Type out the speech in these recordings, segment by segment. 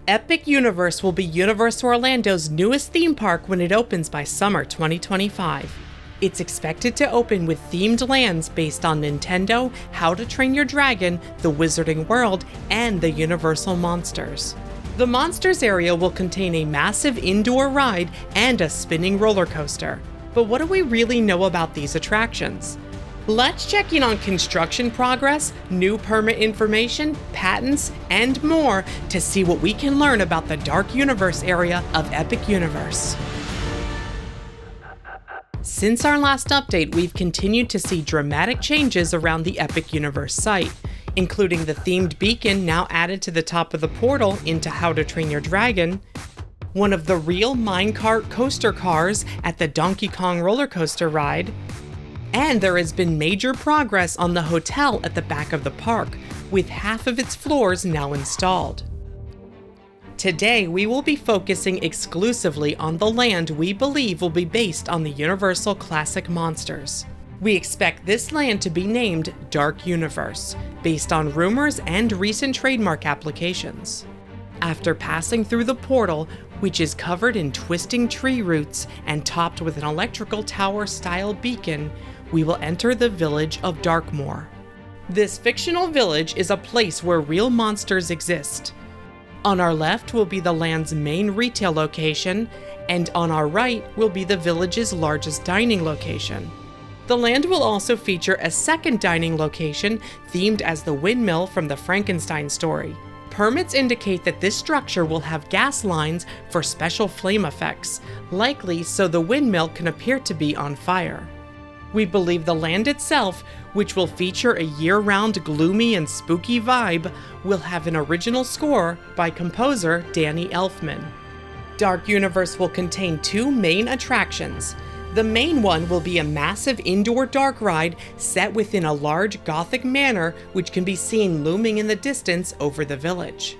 Epic Universe will be Universal Orlando's newest theme park when it opens by summer 2025. It's expected to open with themed lands based on Nintendo, How to Train Your Dragon, the Wizarding World, and the Universal Monsters. The Monsters area will contain a massive indoor ride and a spinning roller coaster. But what do we really know about these attractions? Let's check in on construction progress, new permit information, patents, and more to see what we can learn about the Dark Universe area of Epic Universe. Since our last update, we've continued to see dramatic changes around the Epic Universe site, including the themed beacon now added to the top of the portal into How to Train Your Dragon, one of the real minecart coaster cars at the Donkey Kong roller coaster ride, and there has been major progress on the hotel at the back of the park, with half of its floors now installed. Today, we will be focusing exclusively on the land we believe will be based on the Universal Classic Monsters. We expect this land to be named Dark Universe, based on rumors and recent trademark applications. After passing through the portal, which is covered in twisting tree roots and topped with an electrical tower-style beacon, we will enter the village of Darkmoor. This fictional village is a place where real monsters exist. On our left will be the land's main retail location, and on our right will be the village's largest dining location. The land will also feature a second dining location themed as the windmill from the Frankenstein story. Permits indicate that this structure will have gas lines for special flame effects, likely so the windmill can appear to be on fire. We believe the land itself, which will feature a year-round gloomy and spooky vibe, will have an original score by composer Danny Elfman. Dark Universe will contain two main attractions. The main one will be a massive indoor dark ride set within a large Gothic manor which can be seen looming in the distance over the village.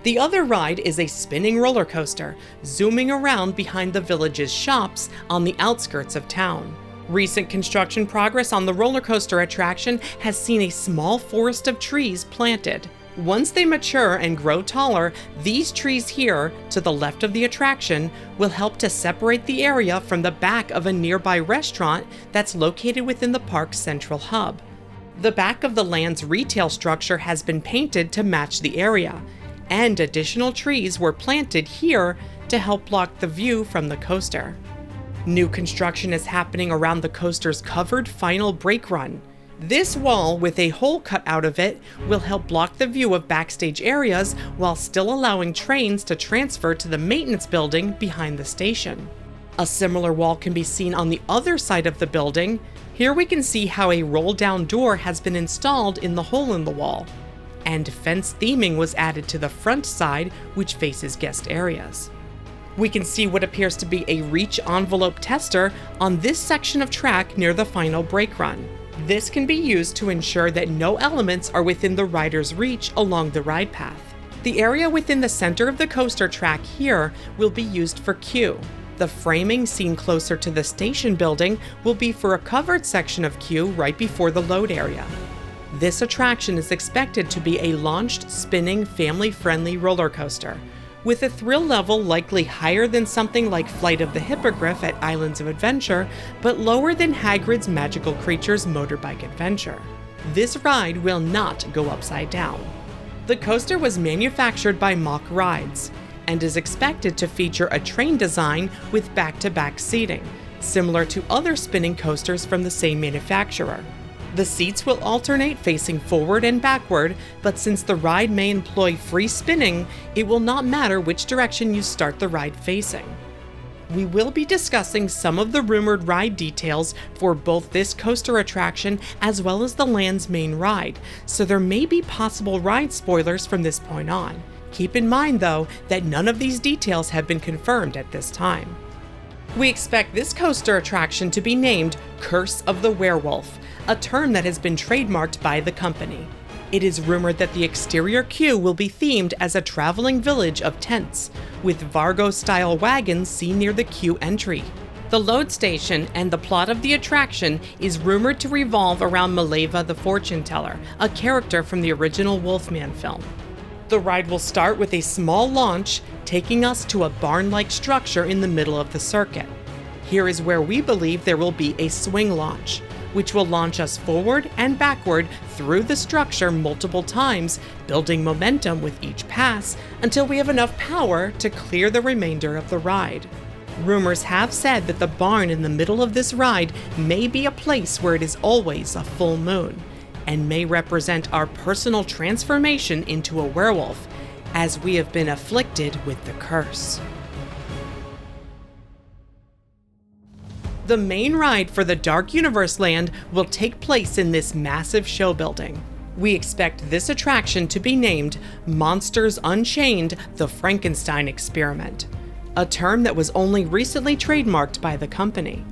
The other ride is a spinning roller coaster, zooming around behind the village's shops on the outskirts of town. Recent construction progress on the roller coaster attraction has seen a small forest of trees planted. Once they mature and grow taller, these trees here, to the left of the attraction, will help to separate the area from the back of a nearby restaurant that's located within the park's central hub. The back of the land's retail structure has been painted to match the area, and additional trees were planted here to help block the view from the coaster. New construction is happening around the coaster's covered final brake run. This wall, with a hole cut out of it, will help block the view of backstage areas while still allowing trains to transfer to the maintenance building behind the station. A similar wall can be seen on the other side of the building. Here we can see how a roll-down door has been installed in the hole in the wall, and fence theming was added to the front side, which faces guest areas. We can see what appears to be a reach envelope tester on this section of track near the final brake run. This can be used to ensure that no elements are within the rider's reach along the ride path. The area within the center of the coaster track here will be used for queue. The framing seen closer to the station building will be for a covered section of queue right before the load area. This attraction is expected to be a launched, spinning, family-friendly roller coaster, with a thrill level likely higher than something like Flight of the Hippogriff at Islands of Adventure, but lower than Hagrid's Magical Creatures Motorbike Adventure. This ride will not go upside down. The coaster was manufactured by Mack Rides, and is expected to feature a train design with back-to-back seating, similar to other spinning coasters from the same manufacturer. The seats will alternate facing forward and backward, but since the ride may employ free spinning, it will not matter which direction you start the ride facing. We will be discussing some of the rumored ride details for both this coaster attraction as well as the land's main ride, so there may be possible ride spoilers from this point on. Keep in mind, though, that none of these details have been confirmed at this time. We expect this coaster attraction to be named Curse of the Werewolf, a term that has been trademarked by the company. It is rumored that the exterior queue will be themed as a traveling village of tents, with Vargo-style wagons seen near the queue entry. The load station and the plot of the attraction is rumored to revolve around Maleva the Fortune Teller, a character from the original Wolfman film. The ride will start with a small launch, taking us to a barn-like structure in the middle of the circuit. Here is where we believe there will be a swing launch, which will launch us forward and backward through the structure multiple times, building momentum with each pass until we have enough power to clear the remainder of the ride. Rumors have said that the barn in the middle of this ride may be a place where it is always a full moon, and may represent our personal transformation into a werewolf, as we have been afflicted with the curse. The main ride for the Dark Universe Land will take place in this massive show building. We expect this attraction to be named Monsters Unchained: The Frankenstein Experiment, a term that was only recently trademarked by the company.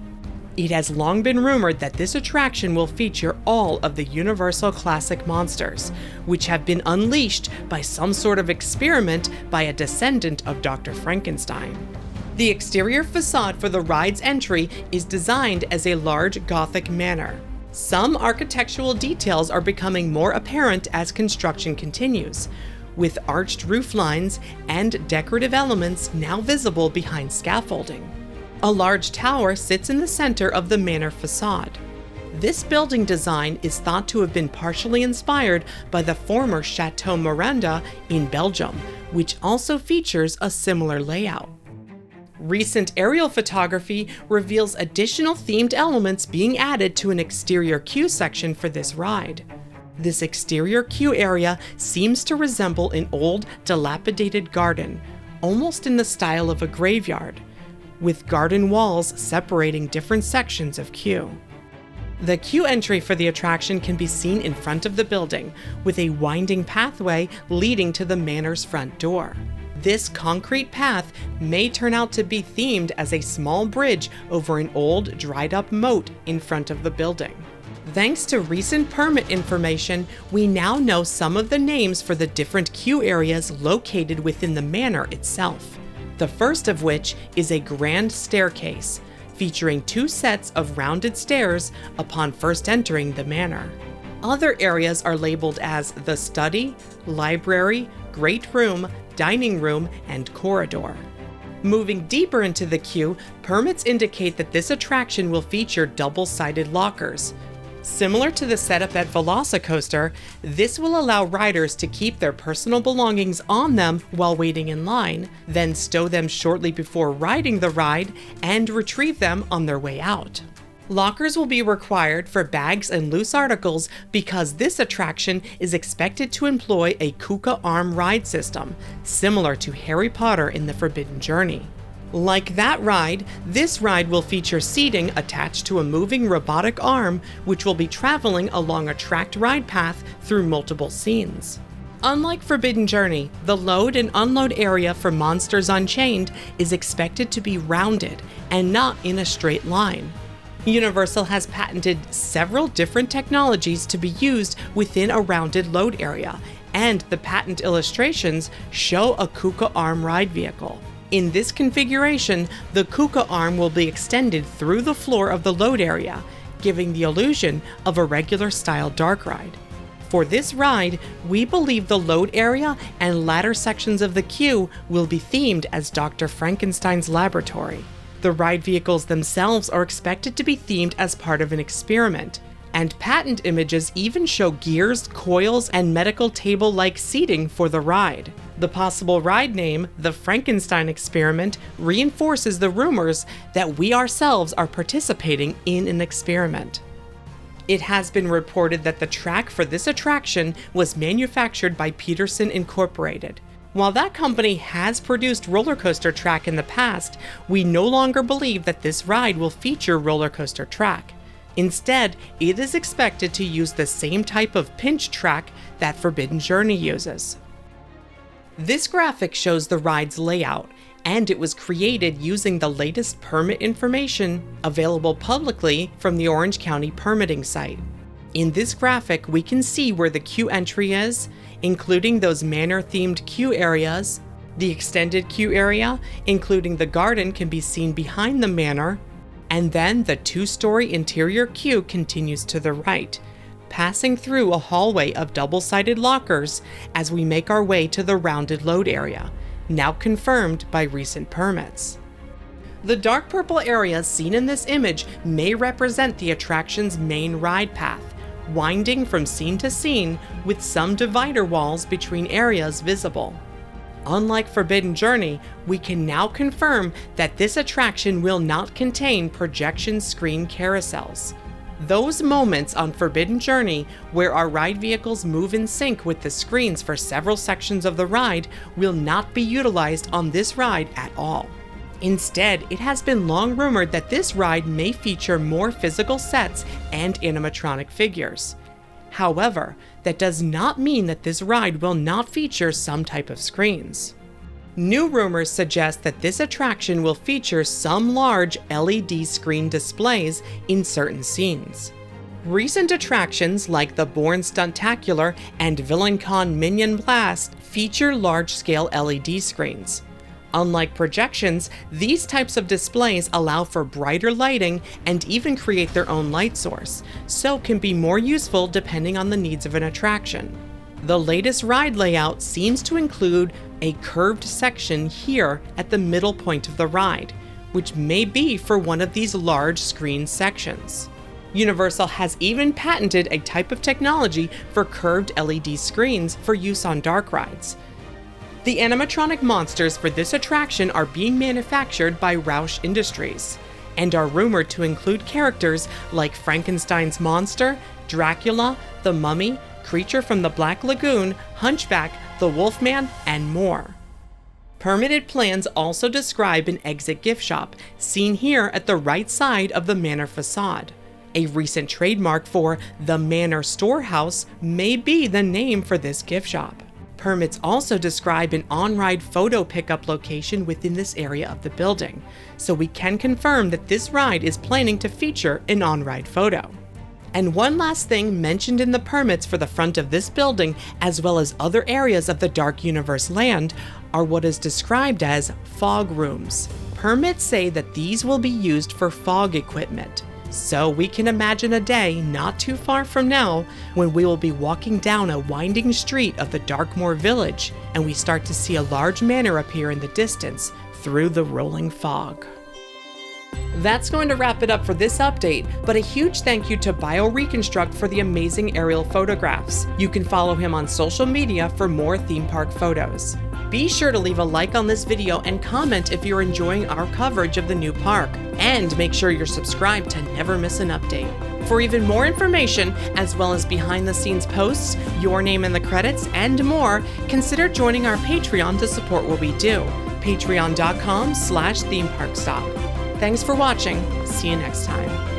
It has long been rumored that this attraction will feature all of the Universal Classic monsters, which have been unleashed by some sort of experiment by a descendant of Dr. Frankenstein. The exterior facade for the ride's entry is designed as a large Gothic manor. Some architectural details are becoming more apparent as construction continues, with arched roof lines and decorative elements now visible behind scaffolding. A large tower sits in the center of the manor facade. This building design is thought to have been partially inspired by the former Chateau Miranda in Belgium, which also features a similar layout. Recent aerial photography reveals additional themed elements being added to an exterior queue section for this ride. This exterior queue area seems to resemble an old, dilapidated garden, almost in the style of a graveyard, with garden walls separating different sections of queue. The queue entry for the attraction can be seen in front of the building, with a winding pathway leading to the manor's front door. This concrete path may turn out to be themed as a small bridge over an old, dried-up moat in front of the building. Thanks to recent permit information, we now know some of the names for the different queue areas located within the manor itself. The first of which is a grand staircase, featuring 2 sets of rounded stairs upon first entering the manor. Other areas are labeled as the study, library, great room, dining room, and corridor. Moving deeper into the queue, permits indicate that this attraction will feature double-sided lockers. Similar to the setup at Velocicoaster, this will allow riders to keep their personal belongings on them while waiting in line, then stow them shortly before riding the ride and retrieve them on their way out. Lockers will be required for bags and loose articles because this attraction is expected to employ a Kuka arm ride system, similar to Harry Potter in the Forbidden Journey. Like that ride, this ride will feature seating attached to a moving robotic arm, which will be traveling along a tracked ride path through multiple scenes. Unlike Forbidden Journey, the load and unload area for Monsters Unchained is expected to be rounded and not in a straight line. Universal has patented several different technologies to be used within a rounded load area, and the patent illustrations show a Kuka arm ride vehicle. In this configuration, the Kuka arm will be extended through the floor of the load area, giving the illusion of a regular style dark ride. For this ride, we believe the load area and ladder sections of the queue will be themed as Dr. Frankenstein's laboratory. The ride vehicles themselves are expected to be themed as part of an experiment, and patent images even show gears, coils, and medical table-like seating for the ride. The possible ride name, the Frankenstein Experiment, reinforces the rumors that we ourselves are participating in an experiment. It has been reported that the track for this attraction was manufactured by Peterson Incorporated. While that company has produced Roller Coaster Track in the past, we no longer believe that this ride will feature Roller Coaster Track. Instead, it is expected to use the same type of pinch track that Forbidden Journey uses. This graphic shows the ride's layout, and it was created using the latest permit information available publicly from the Orange County permitting site. In this graphic, we can see where the queue entry is, including those manor-themed queue areas. The extended queue area, including the garden, can be seen behind the manor, and then the 2-story interior queue continues to the right, passing through a hallway of double-sided lockers as we make our way to the rounded load area, now confirmed by recent permits. The dark purple area seen in this image may represent the attraction's main ride path, winding from scene to scene with some divider walls between areas visible. Unlike Forbidden Journey, we can now confirm that this attraction will not contain projection screen carousels. Those moments on Forbidden Journey where our ride vehicles move in sync with the screens for several sections of the ride will not be utilized on this ride at all. Instead, it has been long rumored that this ride may feature more physical sets and animatronic figures. However, that does not mean that this ride will not feature some type of screens. New rumors suggest that this attraction will feature some large LED screen displays in certain scenes. Recent attractions like the Bourne Stuntacular and VillainCon Minion Blast feature large-scale LED screens. Unlike projections, these types of displays allow for brighter lighting and even create their own light source, so can be more useful depending on the needs of an attraction. The latest ride layout seems to include a curved section here at the middle point of the ride, which may be for one of these large screen sections. Universal has even patented a type of technology for curved LED screens for use on dark rides. The animatronic monsters for this attraction are being manufactured by Roush Industries and are rumored to include characters like Frankenstein's monster, Dracula, the Mummy, Creature from the Black Lagoon, Hunchback, the Wolfman, and more. Permitted plans also describe an exit gift shop, seen here at the right side of the Manor facade. A recent trademark for the Manor Storehouse may be the name for this gift shop. Permits also describe an on-ride photo pickup location within this area of the building, so we can confirm that this ride is planning to feature an on-ride photo. And one last thing mentioned in the permits for the front of this building, as well as other areas of the Dark Universe land, are what is described as fog rooms. Permits say that these will be used for fog equipment. So we can imagine a day not too far from now when we will be walking down a winding street of the Darkmoor Village and we start to see a large manor appear in the distance through the rolling fog. That's going to wrap it up for this update, but a huge thank you to BioReconstruct for the amazing aerial photographs. You can follow him on social media for more theme park photos. Be sure to leave a like on this video and comment if you're enjoying our coverage of the new park. And make sure you're subscribed to never miss an update. For even more information, as well as behind-the-scenes posts, your name in the credits, and more, consider joining our Patreon to support what we do. Patreon.com/themeparkstop. Thanks for watching. See you next time.